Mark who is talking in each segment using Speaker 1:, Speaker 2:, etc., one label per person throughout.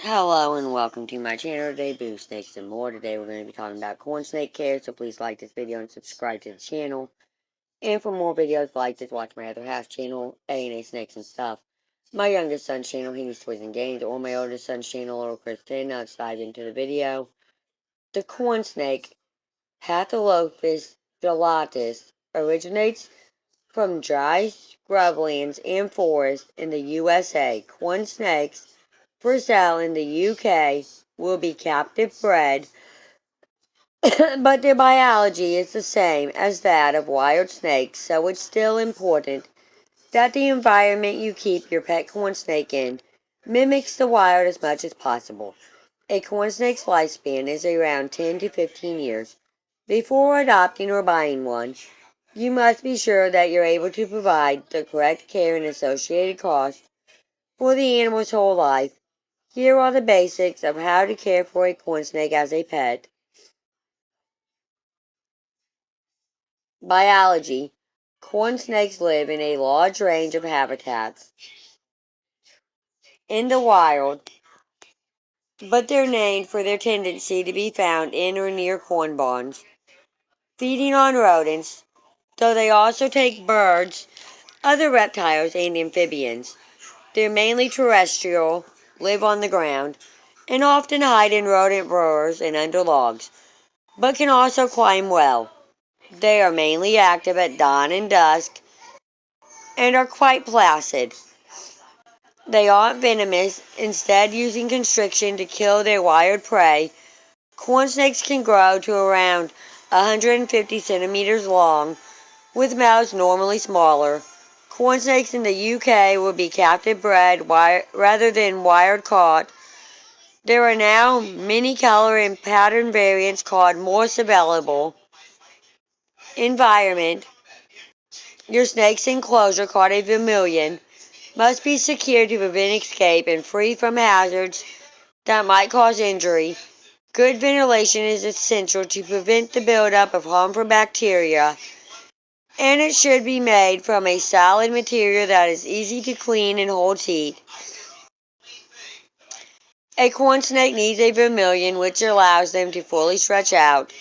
Speaker 1: Hello and welcome to my channel today, Boo Snakes and More. Today we're going to be talking about corn snake care, so please like this video and subscribe to the channel. And for more videos like this, watch my other half channel, A&A Snakes and Stuff. My youngest son's channel, Henry's Toys and Games, or my oldest son's channel, Little Kristen. Now let's dive into the video. The corn snake, Hathalophus gelatus, originates from dry scrublands and forests in the USA. Corn snakes for sale in the UK will be captive bred, but their biology is the same as that of wild snakes, so it's still important that the environment you keep your pet corn snake in mimics the wild as much as possible. A corn snake's lifespan is around 10 to 15 years. Before adopting or buying one, you must be sure that you're able to provide the correct care and associated costs for the animal's whole life. Here are the basics of how to care for a corn snake as a pet. Biology. Corn snakes live in a large range of habitats in the wild, but they're named for their tendency to be found in or near corn barns, feeding on rodents, though they also take birds, other reptiles, and amphibians. They're mainly terrestrial, live on the ground, and often hide in rodent burrows and under logs, but can also climb well. They are mainly active at dawn and dusk and are quite placid. They aren't venomous, instead using constriction to kill their wild prey. Corn snakes can grow to around 150 centimeters long, with males normally smaller. Corn snakes in the UK will be captive bred rather than wild caught. There are now many color and pattern variants called morse available. Environment. Your snake's enclosure, called a vermilion, must be secure to prevent escape and free from hazards that might cause injury. Good ventilation is essential to prevent the buildup of harmful bacteria, and it should be made from a solid material that is easy to clean and holds heat. A corn snake needs a vermilion which allows them to fully stretch out.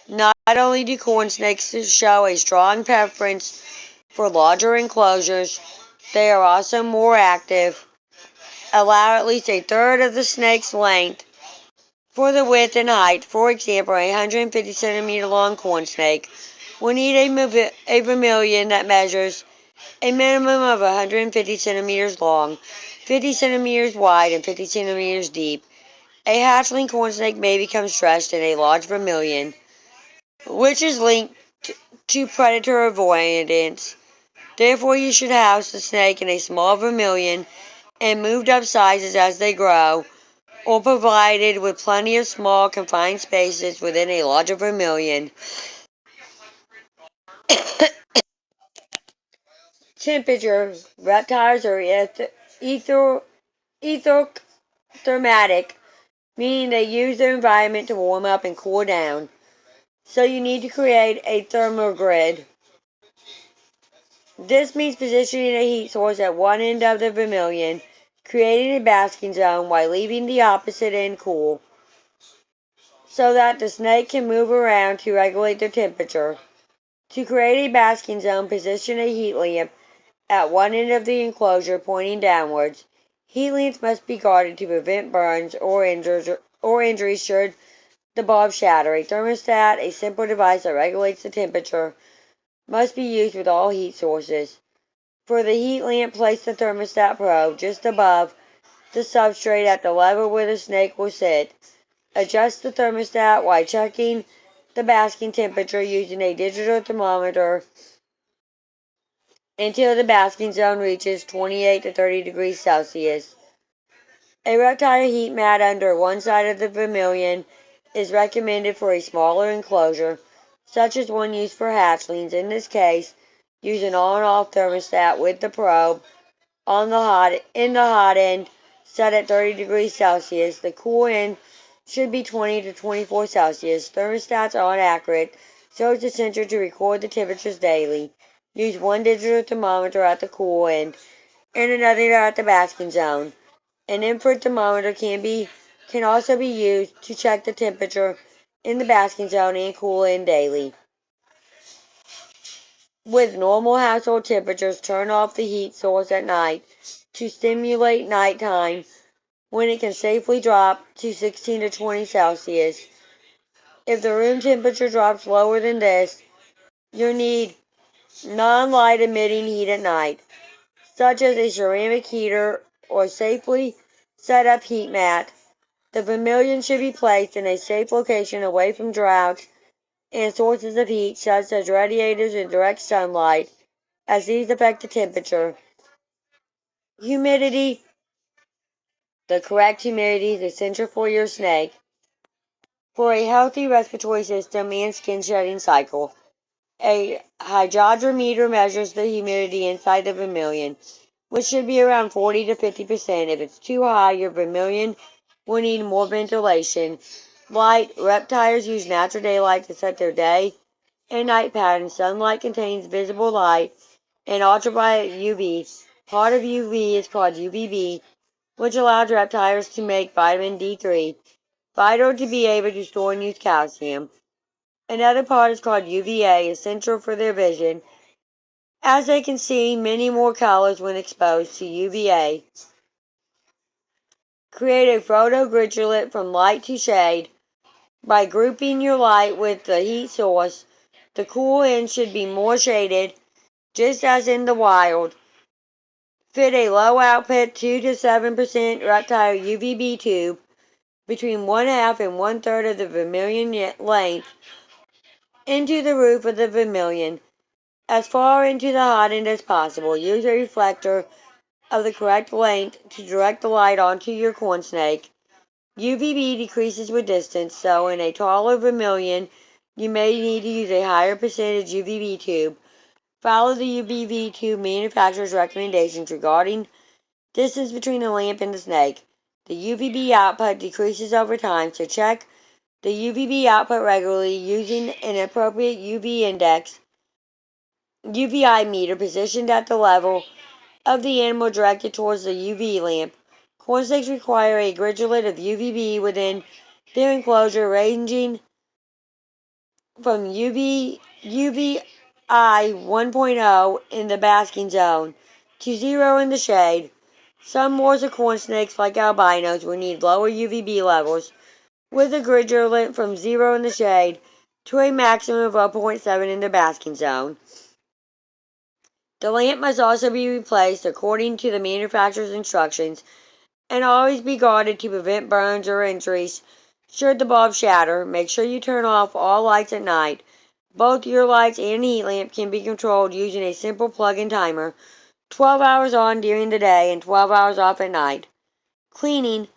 Speaker 1: Not only do corn snakes show a strong preference for larger enclosures, they are also more active. Allow at least a third of the snake's length for the width and height. For example, a 150 centimeter long corn snake will need a vermilion that measures a minimum of 150 centimeters long, 50 centimeters wide, and 50 centimeters deep. A hatchling corn snake may become stressed in a large vermilion, which is linked to predator avoidance. Therefore, you should house the snake in a small vermilion and moved up sizes as they grow, or provided with plenty of small confined spaces within a larger vermilion. Temperature. Reptiles are ethothermatic, meaning they use their environment to warm up and cool down. So you need to create a thermogrid. This means positioning a heat source at one end of the vermilion, creating a basking zone while leaving the opposite end cool, so that the snake can move around to regulate their temperature. To create a basking zone, position a heat lamp at one end of the enclosure pointing downwards. Heat lamps must be guarded to prevent burns or injuries should the bulb shatter. A thermostat, a simple device that regulates the temperature, must be used with all heat sources. For the heat lamp, place the thermostat probe just above the substrate at the level where the snake will sit. Adjust the thermostat while checking the basking temperature using a digital thermometer until the basking zone reaches 28 to 30 degrees Celsius. A reptile heat mat under one side of the vermilion is recommended for a smaller enclosure, such as one used for hatchlings. In this case, use an on-off thermostat with the probe in the hot end set at 30 degrees Celsius. The cool end should be 20 to 24 Celsius. Thermostats aren't accurate, so it's essential to record the temperatures daily. Use one digital thermometer at the cool end and another at the basking zone. An infrared thermometer can also be used to check the temperature in the basking zone and cool in daily. With normal household temperatures, turn off the heat source at night to stimulate nighttime when it can safely drop to 16 to 20 Celsius. If the room temperature drops lower than this, you'll need non-light emitting heat at night, such as a ceramic heater or safely set up heat mat. The vermilion should be placed in a safe location away from draughts and sources of heat such as radiators and direct sunlight, as these affect the temperature. Humidity. The correct humidity is essential for your snake for a healthy respiratory system and skin shedding cycle. A hydrometer measures the humidity inside the vermilion, which should be around 40 to 50%. If it's too high, your vermilion will need more ventilation. Light. Reptiles use natural daylight to set their day and night pattern. Sunlight contains visible light and ultraviolet UV. Part of UV is called UVB, which allows reptiles to make vitamin D3, vital to be able to store and use calcium. Another part is called UVA, essential for their vision, as they can see many more colors when exposed to UVA. Create a photogranulate from light to shade by grouping your light with the heat source. The cool end should be more shaded, just as in the wild. Fit a low output 2 to 7% reptile UVB tube between 1/2 and 1/3 of the vermilion length into the roof of the vermilion, as far into the hot end as possible. Use a reflector of the correct length to direct the light onto your corn snake. UVB decreases with distance, so in a taller vermilion, you may need to use a higher percentage UVB tube. Follow the UVB tube manufacturer's recommendations regarding distance between the lamp and the snake. The UVB output decreases over time, so check the UVB output regularly using an appropriate UV index UVI meter positioned at the level of the animal directed towards the UV lamp. Corn snakes require a granulate of UVB within their enclosure ranging from UVI 1.0 in the basking zone to 0 in the shade. Some Morse corn snakes, like albinos, will need lower UVB levels, with a granulate from 0 in the shade to a maximum of 0.7 in the basking zone. The lamp must also be replaced according to the manufacturer's instructions and always be guarded to prevent burns or injuries. Should the bulb shatter, make sure you turn off all lights at night. Both your lights and heat lamp can be controlled using a simple plug-in timer, 12 hours on during the day and 12 hours off at night. Cleaning.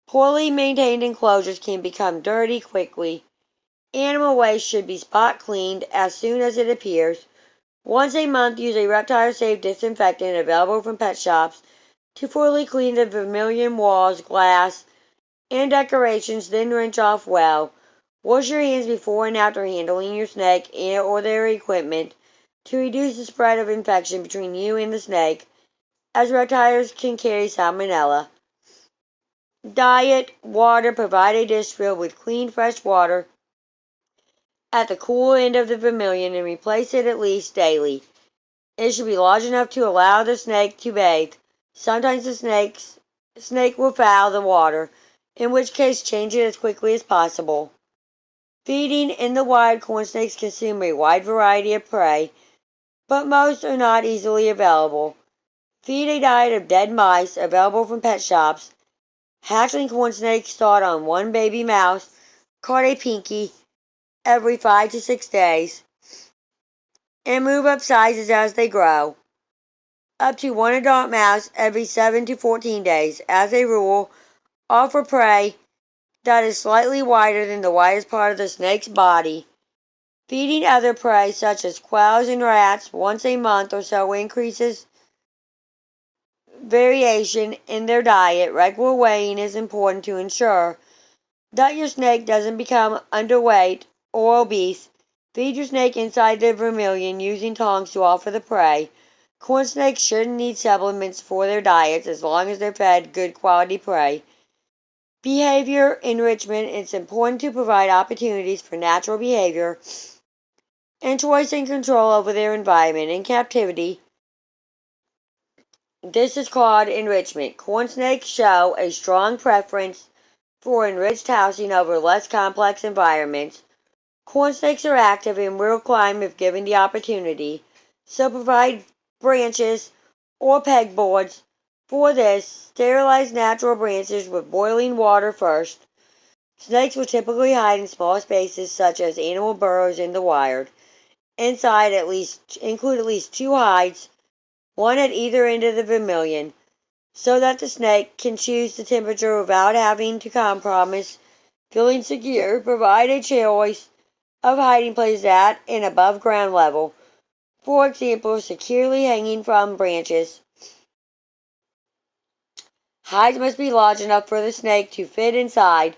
Speaker 1: Poorly maintained enclosures can become dirty quickly. Animal waste should be spot cleaned as soon as it appears. Once a month, use a reptile-safe disinfectant available from pet shops to fully clean the vermilion walls, glass, and decorations, then rinse off well. Wash your hands before and after handling your snake or their equipment to reduce the spread of infection between you and the snake, as reptiles can carry salmonella. Diet. Water. Provide a dish filled with clean, fresh water at the cool end of the vermilion and replace it at least daily. It should be large enough to allow the snake to bathe. Sometimes the snake will foul the water, in which case change it as quickly as possible. Feeding. In the wild, corn snakes consume a wide variety of prey, but most are not easily available. Feed a diet of dead mice available from pet shops. Hatchling corn snakes start on one baby mouse, called a pinky, every 5 to 6 days, and move up sizes as they grow. Up to one adult mouse every 7 to 14 days. As a rule, offer prey that is slightly wider than the widest part of the snake's body. Feeding other prey, such as quails and rats, once a month or so increases variation in their diet. Regular weighing is important to ensure that your snake doesn't become underweight or obese. Feed your snake inside the vermilion using tongs to offer the prey. Corn snakes shouldn't need supplements for their diets as long as they're fed good quality prey. Behavior enrichment. It's important to provide opportunities for natural behavior and choice and control over their environment. In captivity, this is called enrichment. Corn snakes show a strong preference for enriched housing over less complex environments. Corn snakes are active and will climb if given the opportunity, so provide branches or pegboards. For this, sterilize natural branches with boiling water first. Snakes will typically hide in small spaces such as animal burrows in the wild. Inside include at least 2 hides, one at either end of the vermilion, so that the snake can choose the temperature without having to compromise feeling secure. Provide a choice of hiding places at and above ground level. For example, securely hanging from branches. Hides must be large enough for the snake to fit inside,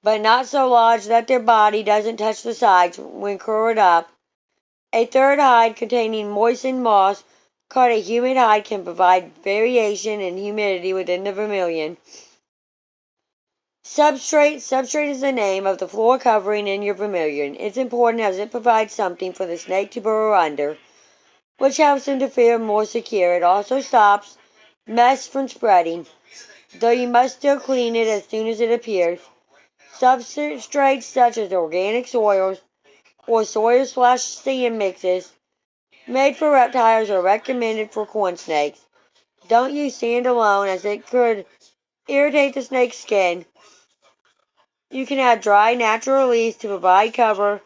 Speaker 1: but not so large that their body doesn't touch the sides when curled up. A third hide containing moistened moss, called a humid hide, can provide variation in humidity within the vermilion. Substrate. Substrate is the name of the floor covering in your vermilion. It's important as it provides something for the snake to burrow under, which helps them to feel more secure. It also stops mess from spreading, though you must still clean it as soon as it appears. Substrates such as organic soils or soil/sand mixes made for reptiles are recommended for corn snakes. Don't use sand alone as it could irritate the snake's skin. You can add dry natural leaves to provide cover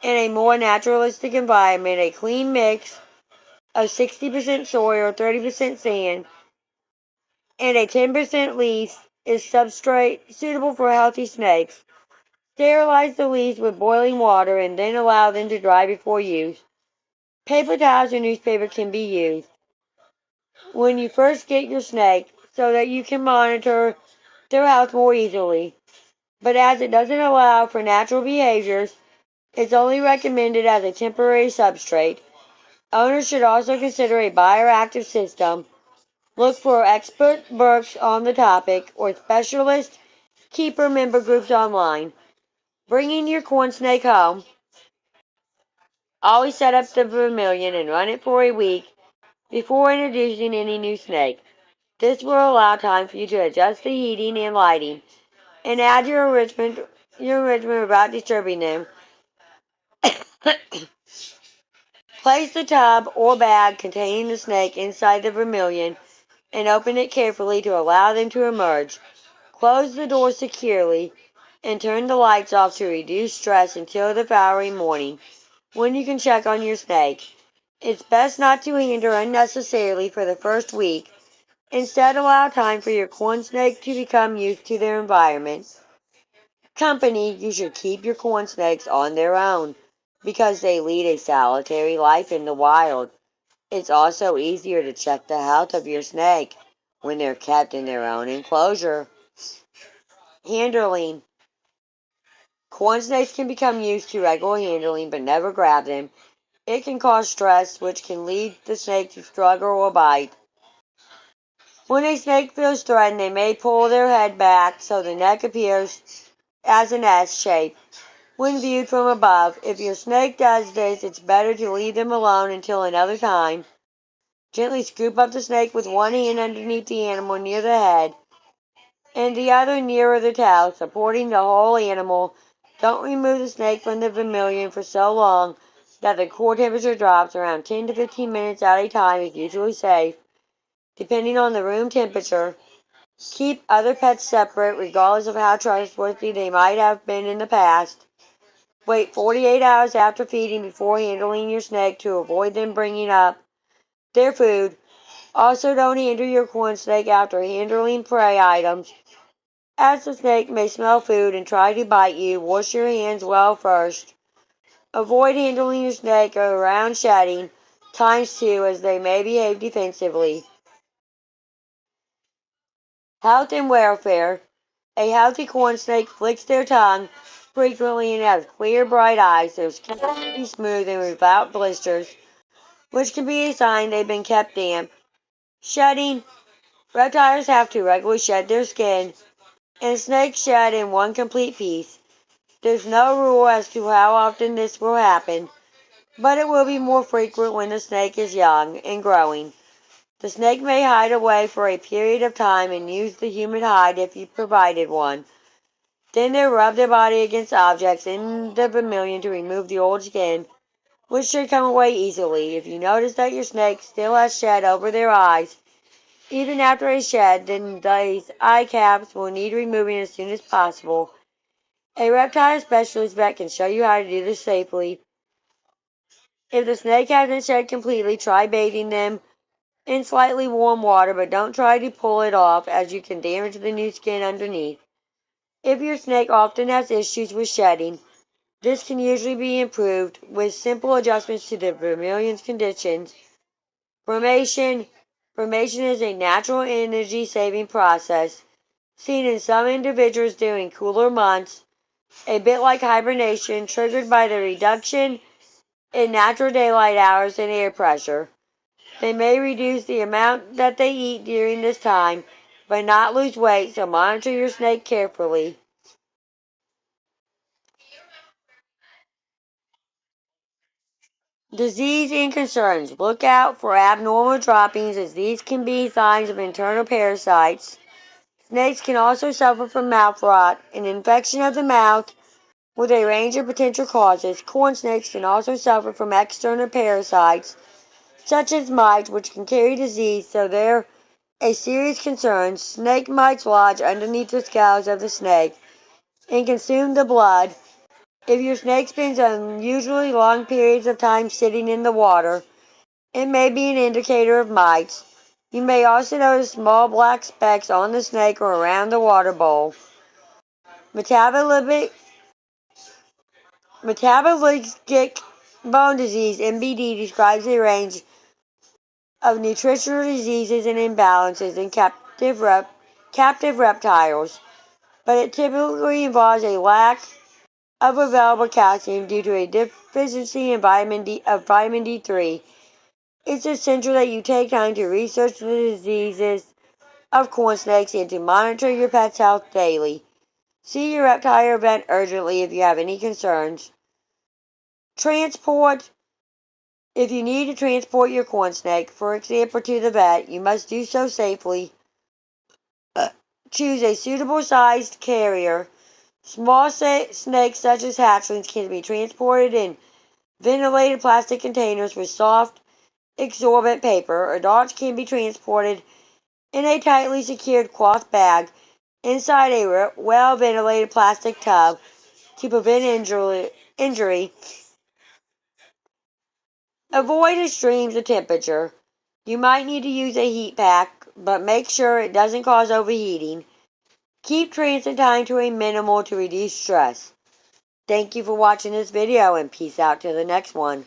Speaker 1: in a more naturalistic environment. A clean mix of 60% soil, 30% sand, and a 10% leaf is substrate suitable for healthy snakes. Sterilize the leaves with boiling water and then allow them to dry before use. Paper towels or newspaper can be used when you first get your snake so that you can monitor their health more easily. But as it doesn't allow for natural behaviors, it's only recommended as a temporary substrate. Owners should also consider a bioactive system. Look for expert books on the topic or specialist keeper member groups online. Bringing your corn snake home. Always set up the vermilion and run it for a week before introducing any new snake. This will allow time for you to adjust the heating and lighting and add your enrichment without disturbing them. Place the tub or bag containing the snake inside the vermilion and open it carefully to allow them to emerge. Close the door securely and turn the lights off to reduce stress until the following morning, when you can check on your snake. It's best not to hinder unnecessarily for the first week. Instead, allow time for your corn snake to become used to their environment. Company. You should keep your corn snakes on their own because they lead a solitary life in the wild. It's also easier to check the health of your snake when they're kept in their own enclosure. Handling. Corn snakes can become used to regular handling but never grab them. It can cause stress, which can lead the snake to struggle or bite. When a snake feels threatened, they may pull their head back so the neck appears as an S shape when viewed from above. If your snake does this, it's better to leave them alone until another time. Gently scoop up the snake with one hand underneath the animal near the head and the other nearer the tail, supporting the whole animal. Don't remove the snake from the vermilion for so long that the core temperature drops. Around 10 to 15 minutes at a time is usually safe, depending on the room temperature. Keep other pets separate, regardless of how trustworthy they might have been in the past. Wait 48 hours after feeding before handling your snake to avoid them bringing up their food. Also, don't handle your corn snake after handling prey items, as the snake may smell food and try to bite you. Wash your hands well first. Avoid handling your snake around shedding times 2 as they may behave defensively. Health and welfare. A healthy corn snake flicks their tongue frequently and has clear, bright eyes. Their skin should be smooth and without blisters. which can be a sign they've been kept damp. Shedding. Reptiles have to regularly shed their skin, and snakes shed in one complete piece. There's no rule as to how often this will happen, but it will be more frequent when the snake is young and growing. The snake may hide away for a period of time and use the human hide if you provided one. Then they rub their body against objects in the vermilion to remove the old skin, which should come away easily. If you notice that your snake still has shed over their eyes, even after a shed, then these eye caps will need removing as soon as possible. A reptile specialist vet can show you how to do this safely. If the snake hasn't shed completely, try bathing them in slightly warm water, but don't try to pull it off as you can damage the new skin underneath. If your snake often has issues with shedding, this can usually be improved with simple adjustments to the vermilion's conditions. Formation is a natural energy-saving process seen in some individuals during cooler months, a bit like hibernation, triggered by the reduction in natural daylight hours and air pressure. They may reduce the amount that they eat during this time, but not lose weight, so monitor your snake carefully. Disease and concerns. Look out for abnormal droppings, as these can be signs of internal parasites. Snakes can also suffer from mouth rot, an infection of the mouth with a range of potential causes. Corn snakes can also suffer from external parasites, such as mites, which can carry disease, so they're a serious concern. Snake mites lodge underneath the scales of the snake and consume the blood. If your snake spends unusually long periods of time sitting in the water, it may be an indicator of mites. You may also notice small black specks on the snake or around the water bowl. Metabolic bone disease, MBD, describes a range of nutritional diseases and imbalances in captive reptiles, but it typically involves a lack of available calcium due to a deficiency in vitamin D3. It's essential that you take time to research the diseases of corn snakes and to monitor your pet's health daily. See your reptile vet urgently if you have any concerns. Transport. If you need to transport your corn snake, for example, to the vet, you must do so safely. Choose a suitable sized carrier. Small snakes such as hatchlings can be transported in ventilated plastic containers with soft, absorbent paper. Adults can be transported in a tightly secured cloth bag inside a well-ventilated plastic tub to prevent injury. Avoid extremes of temperature. You might need to use a heat pack, but make sure it doesn't cause overheating. Keep transit time to a minimal to reduce stress. Thank you for watching this video, and peace out to the next one.